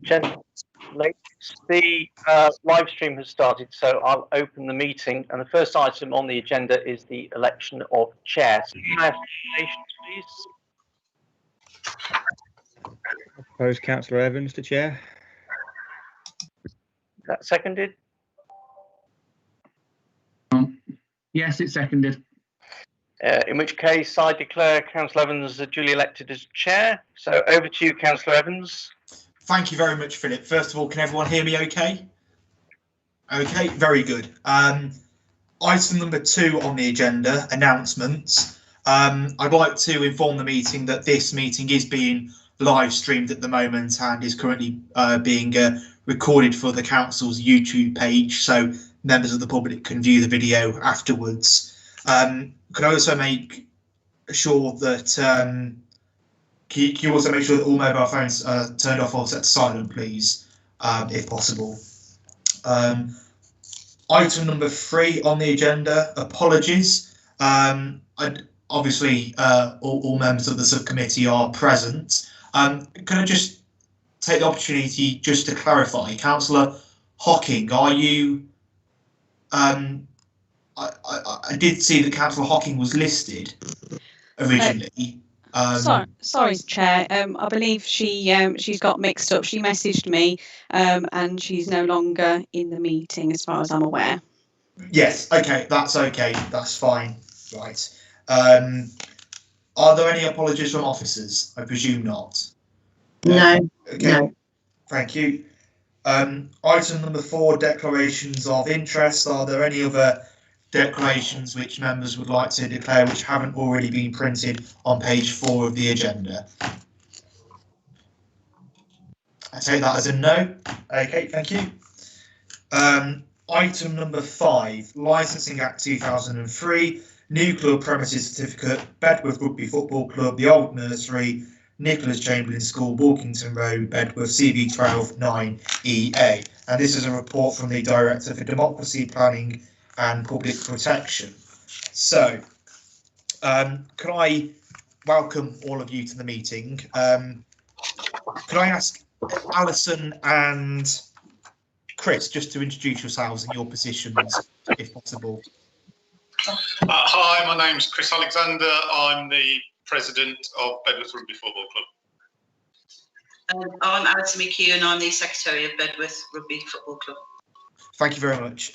Gentlemen, ladies, the live stream has started, so I'll open the meeting. And the first item on the agenda is the election of chair. So can I have nominations, please? I propose Councillor Evans to chair. Is that seconded? Yes, it's seconded. In which case, I declare Councillor Evans duly elected as chair. So over to you, Councillor Evans. Thank you very much, Philip. First of all, can everyone hear me okay? Okay, very good. Item number 2 on the agenda, announcements. I'd like to inform the meeting that this meeting is being live streamed at the moment and is currently being recorded for the council's YouTube page, so members of the public can view the video afterwards. Could I also make sure that can you also make sure that all mobile phones are turned off or set to silent, please, if possible. Item number 3 on the agenda, apologies. Obviously, all members of the subcommittee are present. Can I just take the opportunity just to clarify, Councillor Hocking, are you? I did see that Councillor Hocking was listed originally. Sorry, Chair. I believe she's got mixed up. She messaged me, and she's no longer in the meeting, as far as I'm aware. Yes. Okay. That's fine. Right. Are there any apologies from officers? I presume not. No. Okay. No. Thank you. Item number 4, declarations of interest. Are there any other declarations which members would like to declare which haven't already been printed on page 4 of the agenda? I take that as a no. Okay, thank you. Item number 5, Licensing Act 2003, new club premises certificate, Bedworth Rugby Football Club, the Old Nursery, Nicholas Chamberlain School, Walkington Road, Bedworth, CV12 9EA. And this is a report from the Director for Democracy, Planning and Public Protection. So, can I welcome all of you to the meeting? Can I ask Alison and Chris just to introduce yourselves and your positions, if possible? Hi, my name's Chris Alexander. I'm the President of Bedworth Rugby Football Club. I'm Alison McHugh and I'm the Secretary of Bedworth Rugby Football Club. Thank you very much.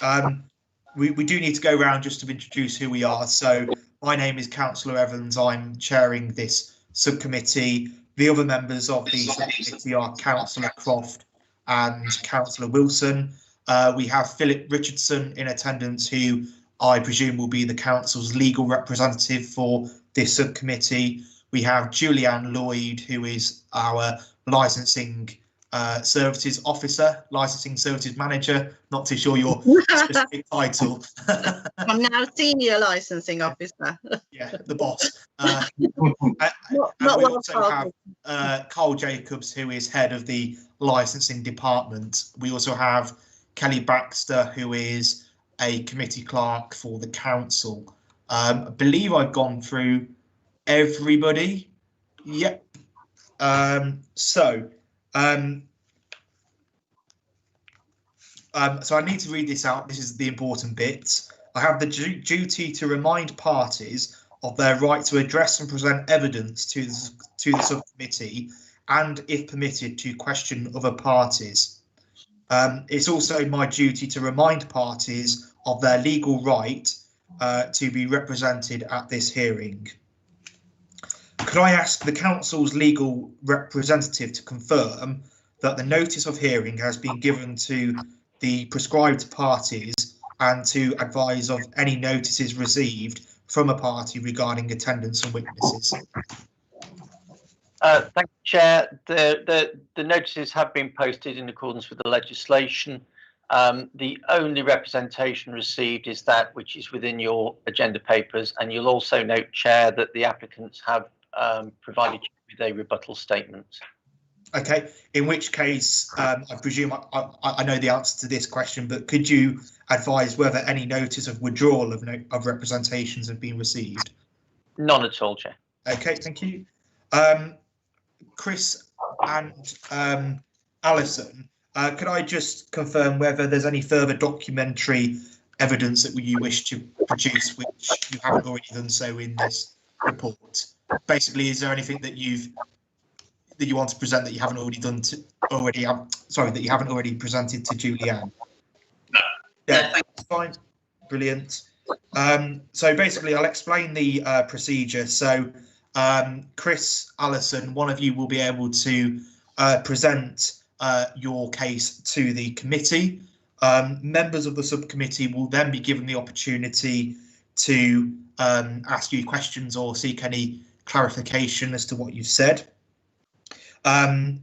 We do need to go around just to introduce who we are. So my name is Councillor Evans. I'm chairing this subcommittee. The other members of the subcommittee are Councillor Croft and Councillor Wilson. We have Philip Richardson in attendance, who I presume will be the council's legal representative for this subcommittee. We have Julianne Lloyd, who is our licensing services officer, licensing services manager. Not too sure your specific title. I'm now senior licensing officer. Yeah, the boss. We also have Carl Jacobs, who is head of the licensing department. We also have Kelly Baxter, who is a committee clerk for the council. I believe I've gone through everybody. Yep. So I need to read this out. This is the important bit. I have the duty to remind parties of their right to address and present evidence to the subcommittee, and, if permitted, to question other parties. It's also my duty to remind parties of their legal right to be represented at this hearing. Could I ask the council's legal representative to confirm that the notice of hearing has been given to the prescribed parties and to advise of any notices received from a party regarding attendance and witnesses? Thank you, Chair. The notices have been posted in accordance with the legislation. The only representation received is that which is within your agenda papers, and you'll also note, Chair, that the applicants have provided you with a rebuttal statement. Okay, in which case, I presume I know the answer to this question, but could you advise whether any notice of withdrawal of representations have been received? None at all, Chair. Okay, thank you. Chris, and Alison, could I just confirm whether there's any further documentary evidence that you wish to produce which you haven't already done so in this report? Basically, is there anything that you want to present that you haven't already done that you haven't already presented to Julianne? No. Yeah, that's fine. Brilliant. So basically, I'll explain the procedure. So Chris, Alison, one of you will be able to present your case to the committee. Members of the subcommittee will then be given the opportunity to ask you questions or seek any clarification as to what you've said. I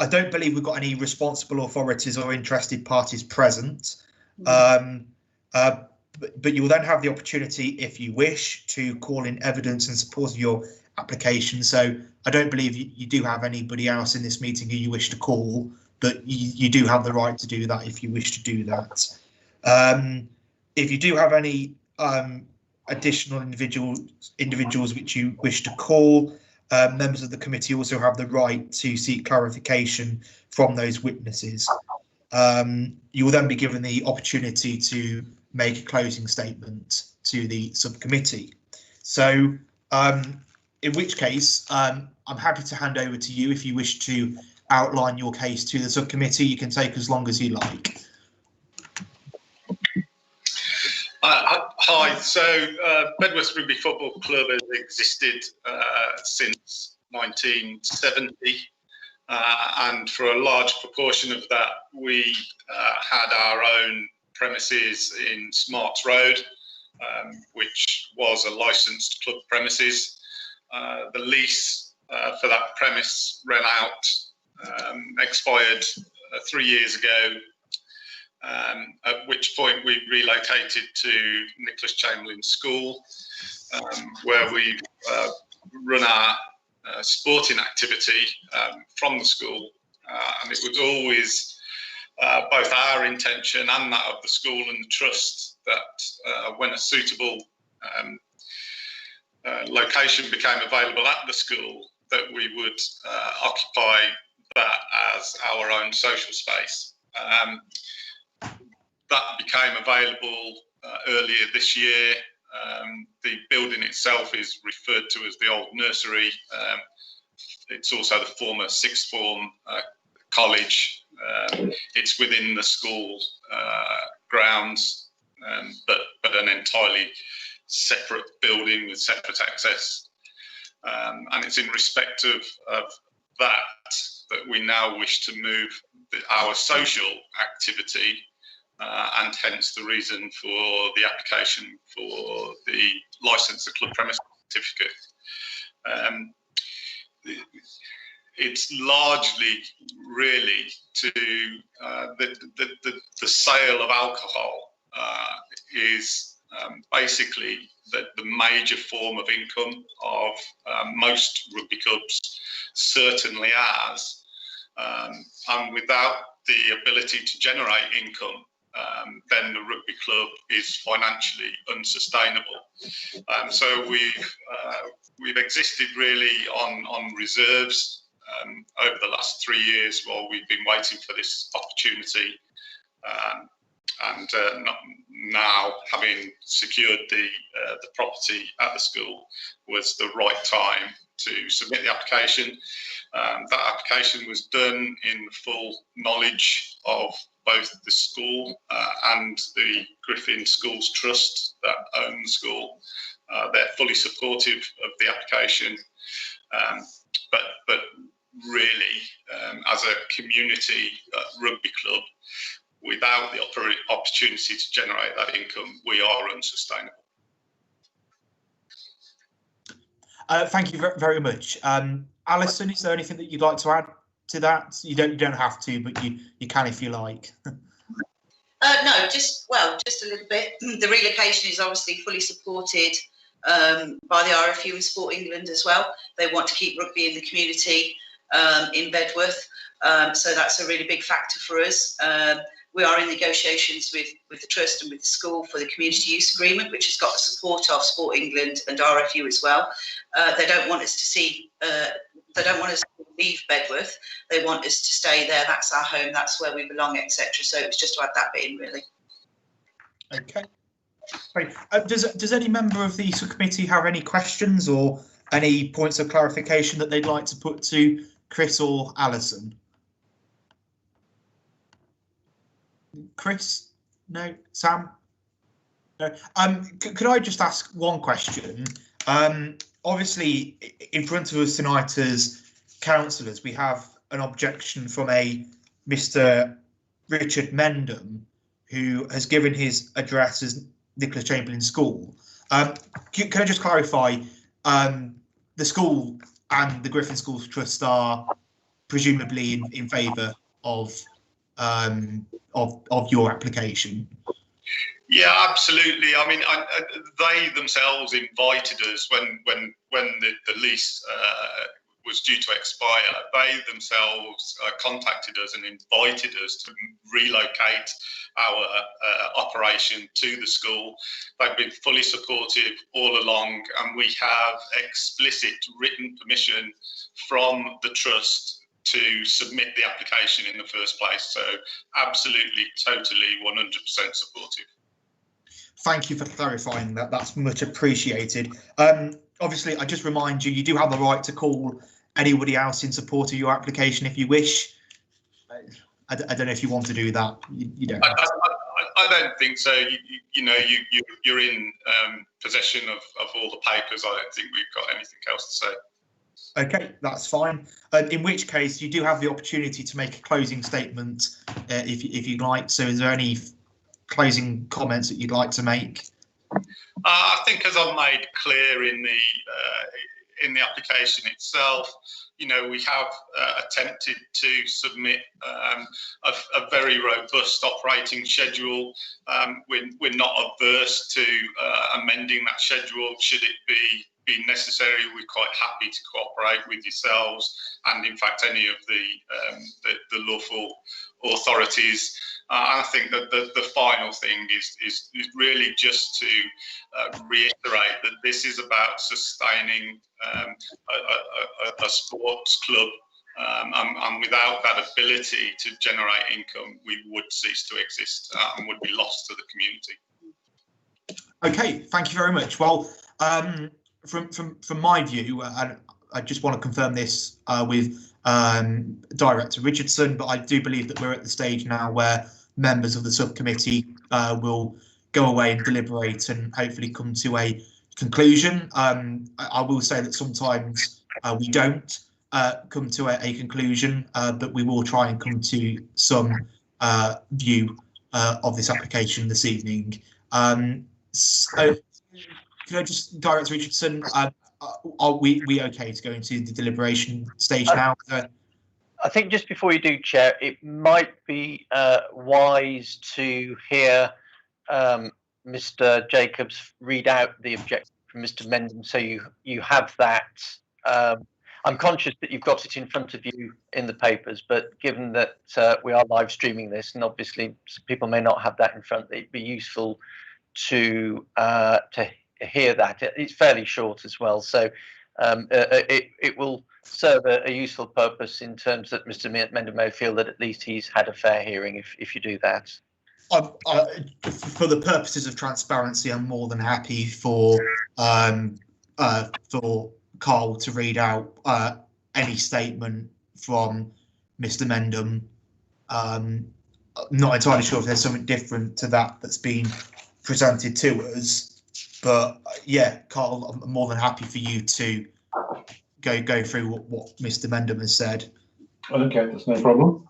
don't believe we've got any responsible authorities or interested parties present. But you will then have the opportunity, if you wish, to call in evidence in support of your application. So I don't believe you do have anybody else in this meeting who you wish to call, but you do have the right to do that if you wish to do that. If you do have any additional individuals which you wish to call, members of the committee also have the right to seek clarification from those witnesses. You will then be given the opportunity to make a closing statement to the subcommittee. So in which case, I'm happy to hand over to you if you wish to outline your case to the subcommittee. You can take as long as you like. Hi, so Bedworth Rugby Football Club has existed since 1970. And for a large proportion of that, we had our own premises in Smarts Road, which was a licensed club premises. The lease for that premise ran out, expired 3 years ago, at which point we relocated to Nicholas Chamberlain School, where we run our sporting activity from the school, and it was always both our intention and that of the school and the trust that when a suitable location became available at the school, that we would occupy that as our own social space. That became available earlier this year. The building itself is referred to as the old nursery. It's also the former sixth form college. It's within the school grounds, but an entirely separate building with separate access. And it's in respect of that we now wish to move our social activity, and hence the reason for the application for the licence of club premise certificate. It's largely really to the sale of alcohol is basically the major form of income of most rugby clubs, certainly ours. And without the ability to generate income, then the rugby club is financially unsustainable. So we've existed really on reserves over the last 3 years while we've been waiting for this opportunity. And now, having secured the property at the school, was the right time to submit the application. That application was done in full knowledge of both the school and the Griffin Schools Trust that own the school. They're fully supportive of the application, but really, as a community rugby club, without the opportunity to generate that income, we are unsustainable. Thank you very much. Alison, is there anything that you'd like to add to that? You don't have to, but you can if you like. No, just a little bit. The relocation is obviously fully supported by the RFU and Sport England as well. They want to keep rugby in the community in Bedworth. So that's a really big factor for us. We are in negotiations with the Trust and with the school for the community use agreement, which has got the support of Sport England and RFU as well. They don't want us to see, they don't want us to leave Bedworth. They want us to stay there. That's our home. That's where we belong, etc. So it was just to add that bit in, really. Okay. Great. Does any member of the subcommittee have any questions or any points of clarification that they'd like to put to Chris or Alison? Chris? No? Sam? No. Could I just ask one question? Obviously, in front of us tonight as councillors, we have an objection from a Mr. Richard Mendham, who has given his address as Nicholas Chamberlain School. Can I just clarify, the school and the Griffin Schools Trust are presumably in favour of your application? Yeah, absolutely. I mean, they themselves invited us when the lease was due to expire. They themselves contacted us and invited us to relocate our operation to the school. They've been fully supportive all along, and we have explicit written permission from the trust to submit the application in the first place. So absolutely, totally, 100% supportive. Thank you for clarifying that. That's much appreciated. Obviously, I just remind you, you do have the right to call anybody else in support of your application if you wish. I don't know if you want to do that. You don't. I don't think so. You're in possession of all the papers. I don't think we've got anything else to say. Okay, that's fine. In which case, you do have the opportunity to make a closing statement if you'd like. So is there any closing comments that you'd like to make? I think, as I've made clear in the application itself, we have attempted to submit a very robust operating schedule. We're not averse to amending that schedule should it be necessary. We're quite happy to cooperate with yourselves and, in fact, any of the lawful authorities. I think that the final thing is really just to reiterate that this is about sustaining a sports club, and without that ability to generate income, we would cease to exist and would be lost to the community. Okay, thank you very much. Well, from my view, I just want to confirm this with Director Richardson, but I do believe that we're at the stage now where members of the subcommittee will go away and deliberate and hopefully come to a conclusion. I will say that sometimes we don't come to a conclusion, but we will try and come to some view of this application this evening. So, can I just, Director Richardson, are we okay to go into the deliberation stage now? I think just before you do, Chair, it might be wise to hear Mr. Jacobs read out the objection from Mr. Mendham, so you have that. I'm conscious that you've got it in front of you in the papers, but given that we are live streaming this, and obviously people may not have that in front, it'd be useful to hear that. It's fairly short as well, so it will serve a useful purpose in terms that Mr. Mendham may feel that at least he's had a fair hearing if you do that. For the purposes of transparency, I'm more than happy for Carl to read out any statement from Mr. Mendham. Not entirely sure if there's something different to that that's been presented to us, but yeah, Carl, I'm more than happy for you to go through what Mr. Mendham has said. Okay, that's no problem.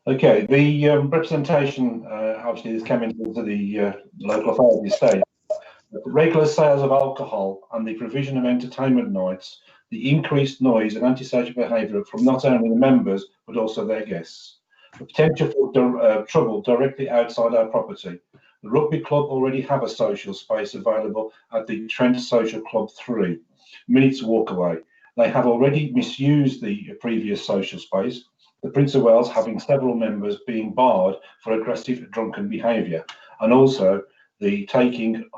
Okay, the representation obviously has come into the local authority state. The regular sales of alcohol and the provision of entertainment nights, the increased noise and antisocial behaviour from not only the members but also their guests. The potential for trouble directly outside our property. The rugby club already have a social space available at the Trent Social Club 3, minutes walk away. They have already misused the previous social space. the Prince of Wales having several members being barred for aggressive drunken behaviour, and also the taking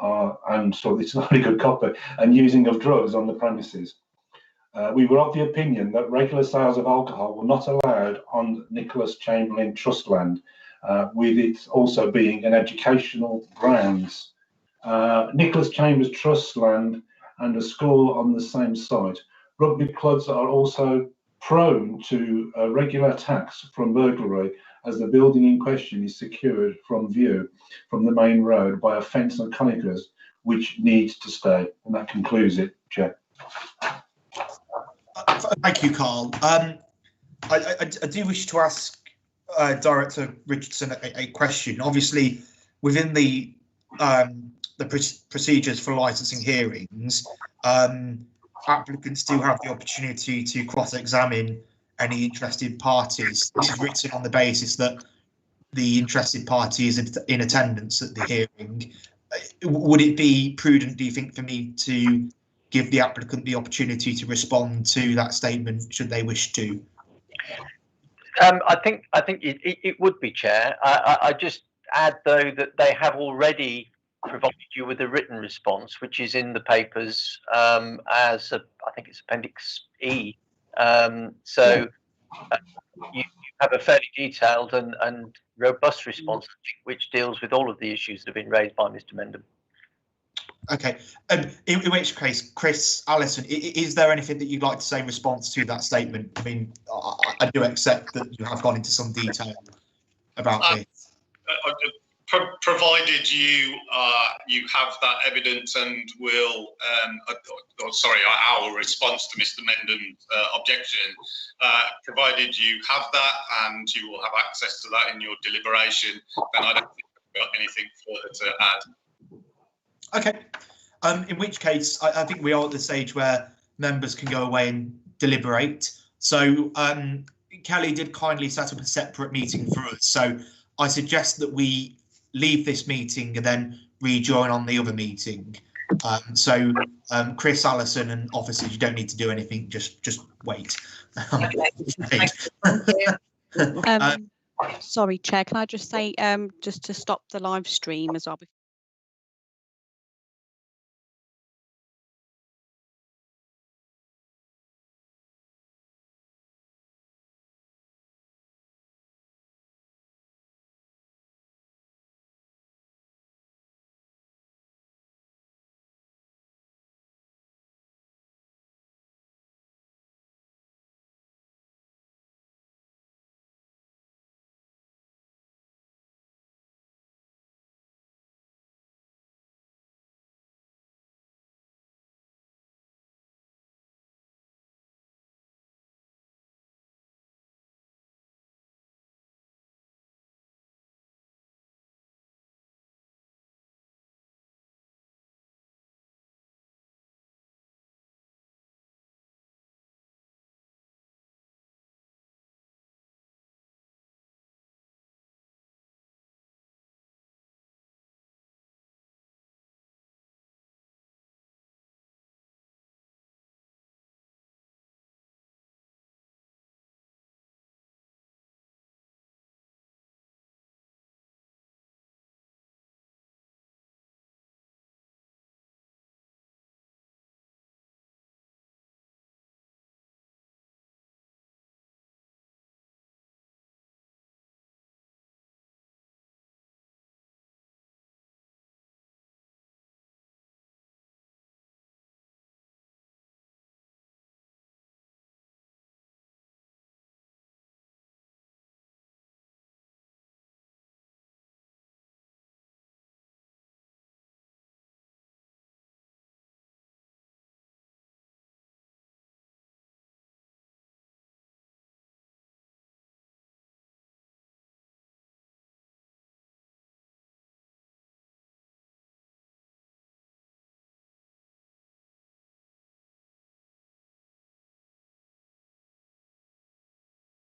and so it's not a good copy, and using of drugs on the premises. We were of the opinion that regular sales of alcohol were not allowed on Nicholas Chamberlain Trust land, with it also being an educational grounds. Nicholas Chambers Trust land and a school on the same site. Rugby clubs are also prone to regular attacks from burglary, as the building in question is secured from view from the main road by a fence and conifers, which needs to stay. And that concludes it, Chair. Thank you, Carl. I do wish to ask Director Richardson a question. Obviously, within the procedures for licensing hearings, applicants do have the opportunity to cross-examine any interested parties. This is written on the basis that the interested party is in attendance at the hearing. Would it be prudent, do you think, for me to give the applicant the opportunity to respond to that statement should they wish to? I think it would be, Chair. I just add, though, that they have already provided you with a written response, which is in the papers as I think it's Appendix E. So you have a fairly detailed and robust response, which deals with all of the issues that have been raised by Mr. Mendham. Okay. In which case, Chris, Alison, is there anything that you'd like to say in response to that statement? I mean, I do accept that you have gone into some detail about this. Provided you have that evidence and will, our response to Mr. Mendham's objection, provided you have that and you will have access to that in your deliberation, then I don't think we've got anything further to add. Okay. In which case, I think we are at the stage where members can go away and deliberate. So Kelly did kindly set up a separate meeting for us. So I suggest that we leave this meeting and then rejoin on the other meeting. Chris, Alison and officers, you don't need to do anything, just wait. Okay. Sorry, Chair, can I just say, just to stop the live stream as well,